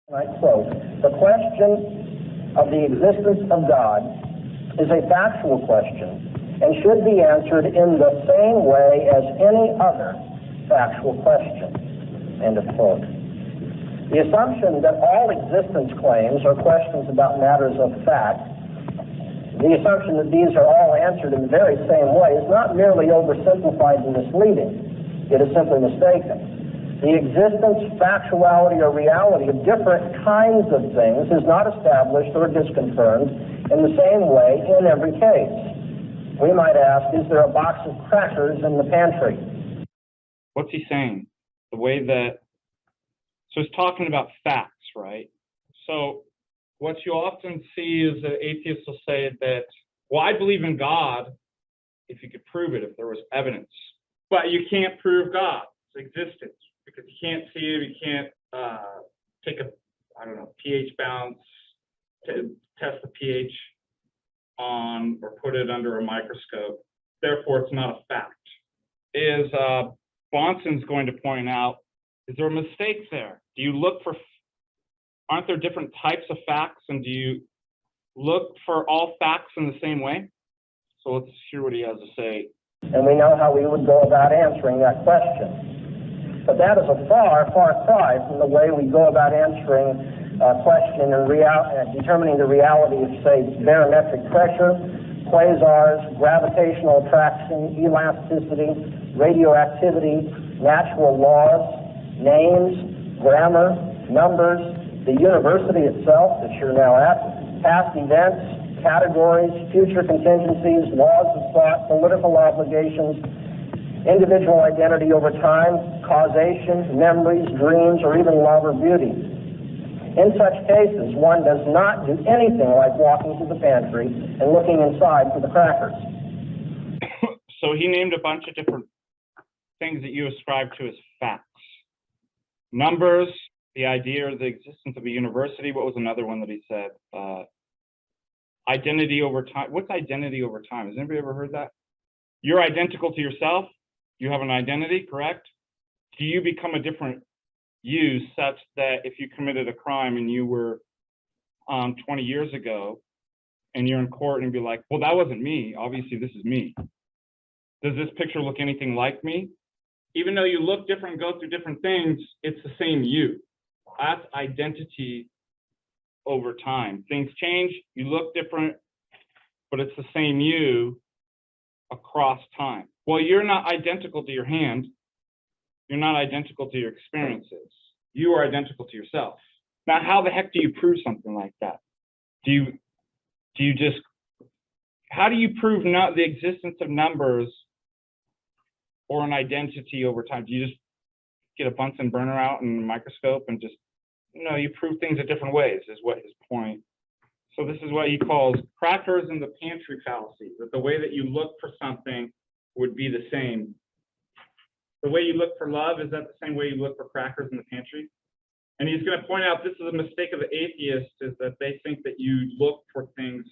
I quote, "The question of the existence of God is a factual question and should be answered in the same way as any other factual question." End of quote. The assumption that all existence claims are questions about matters of fact, the assumption that these are all answered in the very same way is not merely oversimplified and misleading. It is simply mistaken. The existence, factuality, or reality of different kinds of things is not established or disconfirmed in the same way in every case. We might ask, is there a box of crackers in the pantry? What's he saying? The way that, so he's talking about facts, right? So what you often see is that atheists will say that, well, I believe in God if you could prove it, if there was evidence. But you can't prove God's existence because you can't see it, you can't take a, pH balance to test the pH on or put it under a microscope. Therefore, it's not a fact. Is Bahnsen's going to point out, is there a mistake there? Do you look for, aren't there different types of facts, and do you look for all facts in the same way? So let's hear what he has to say. And we know how we would go about answering that question. But that is a far, far cry from the way we go about answering a question and determining the reality of, say, barometric pressure, quasars, gravitational attraction, elasticity, radioactivity, natural laws, names, grammar, numbers, the university itself that you're now at, past events, categories, future contingencies, laws of thought, political obligations, individual identity over time, causation, memories, dreams, or even love or beauty. In such cases, one does not do anything like walking to the pantry and looking inside for the crackers. So he named a bunch of different things that you ascribe to as facts. Numbers, the idea of the existence of a university. What was another one that he said? Identity over time. What's identity over time? Has anybody ever heard that? You're identical to yourself. You have an identity, correct? Do you become a different you such that if you committed a crime and you were 20 years ago and you're in court and be like, well, that wasn't me. Obviously, this is me. Does this picture look anything like me? Even though you look different and go through different things, it's the same you. That's identity over time. Things change, you look different, but it's the same you across time. Well, you're not identical to your hand. You're not identical to your experiences. You are identical to yourself. Now, how the heck do you prove something like that? How do you prove not the existence of numbers or an identity over time? Do you just get a Bunsen burner out and a microscope and just, you prove things in different ways, is what his point. So this is what he calls crackers in the pantry fallacy, that the way that you look for something would be the same. The way you look for love, is that the same way you look for crackers in the pantry? And he's going to point out this is a mistake of the atheist, is that they think that you look for things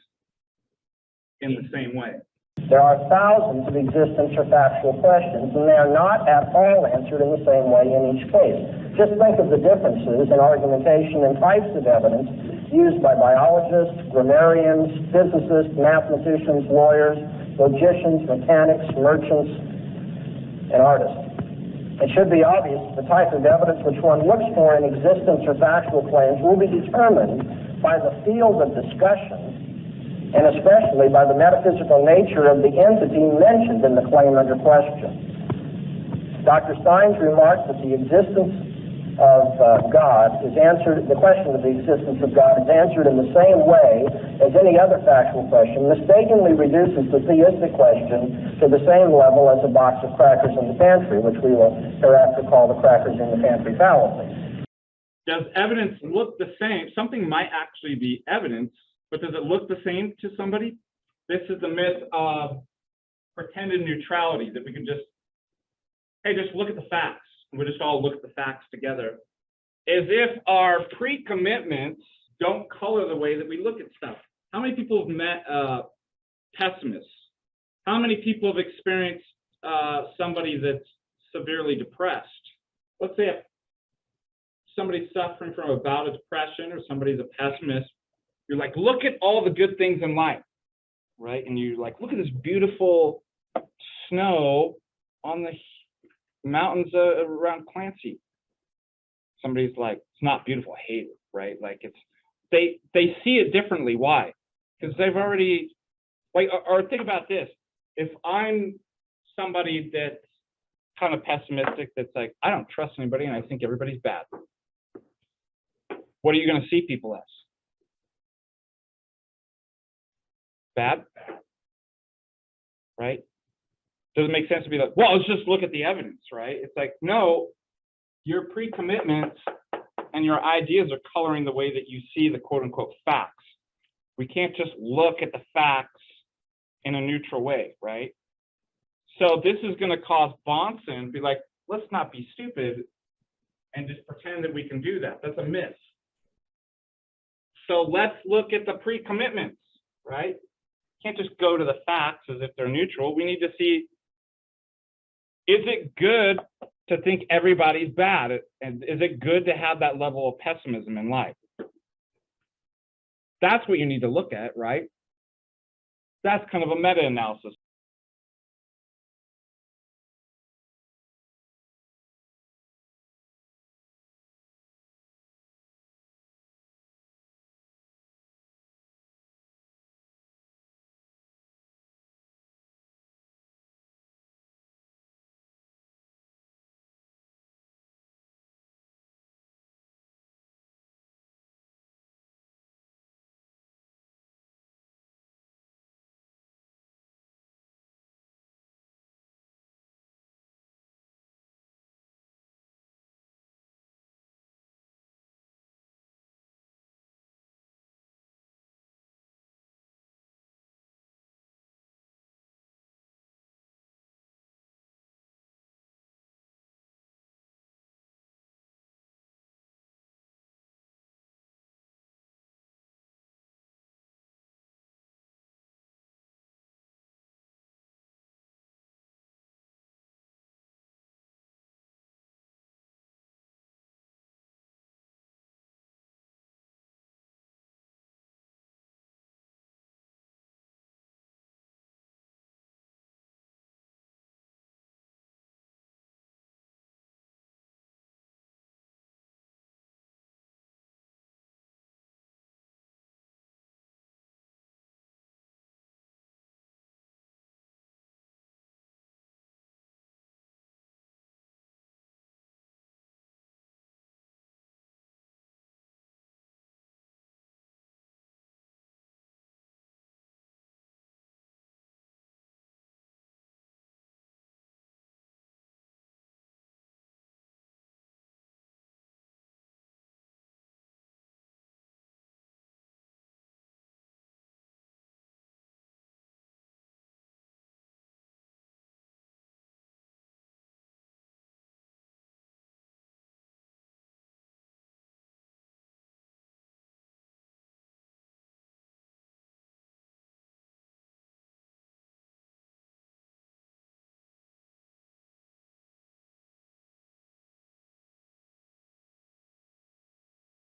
in the same way. There are thousands of existence or factual questions, and they are not at all answered in the same way in each case. Just think of the differences in argumentation and types of evidence used by biologists, grammarians, physicists, mathematicians, lawyers, logicians, mechanics, merchants, and artists. It should be obvious the type of evidence which one looks for in existence or factual claims will be determined by the field of discussion, and especially by the metaphysical nature of the entity mentioned in the claim under question. Dr. Stein's remarked that the existence of God is answered, the question of the existence of God is answered in the same way as any other factual question, mistakenly reduces the theistic question to the same level as a box of crackers in the pantry, which we will hereafter call the crackers in the pantry fallacy. Does evidence look the same? Something might actually be evidence, but does it look the same to somebody? This is the myth of pretended neutrality, that we can just, hey, just look at the facts. We'll just all look at the facts together. As if our pre-commitments don't color the way that we look at stuff. How many people have met pessimists? How many people have experienced somebody that's severely depressed? Let's say somebody's suffering from a bout of depression or somebody's a pessimist, you're like, look at all the good things in life, right? And you like, look at this beautiful snow on the mountains around Clancy. Somebody's like, it's not beautiful, I hate it, right? Like it's, they see it differently. Why? Because they've already, like, or think about this. If I'm somebody that's kind of pessimistic, that's like, I don't trust anybody and I think everybody's bad. What are you going to see people as? Bad? Right? Does it make sense to be like, well, let's just look at the evidence, right? It's like, no, your pre-commitments and your ideas are coloring the way that you see the quote unquote facts. We can't just look at the facts in a neutral way, right? So this is going to cause Bahnsen to be like, let's not be stupid and just pretend that we can do that. That's a myth. So let's look at the pre-commitments, right? Can't just go to the facts as if they're neutral. We need to see, is it good to think everybody's bad? And is it good to have that level of pessimism in life? That's what you need to look at, right? That's kind of a meta-analysis.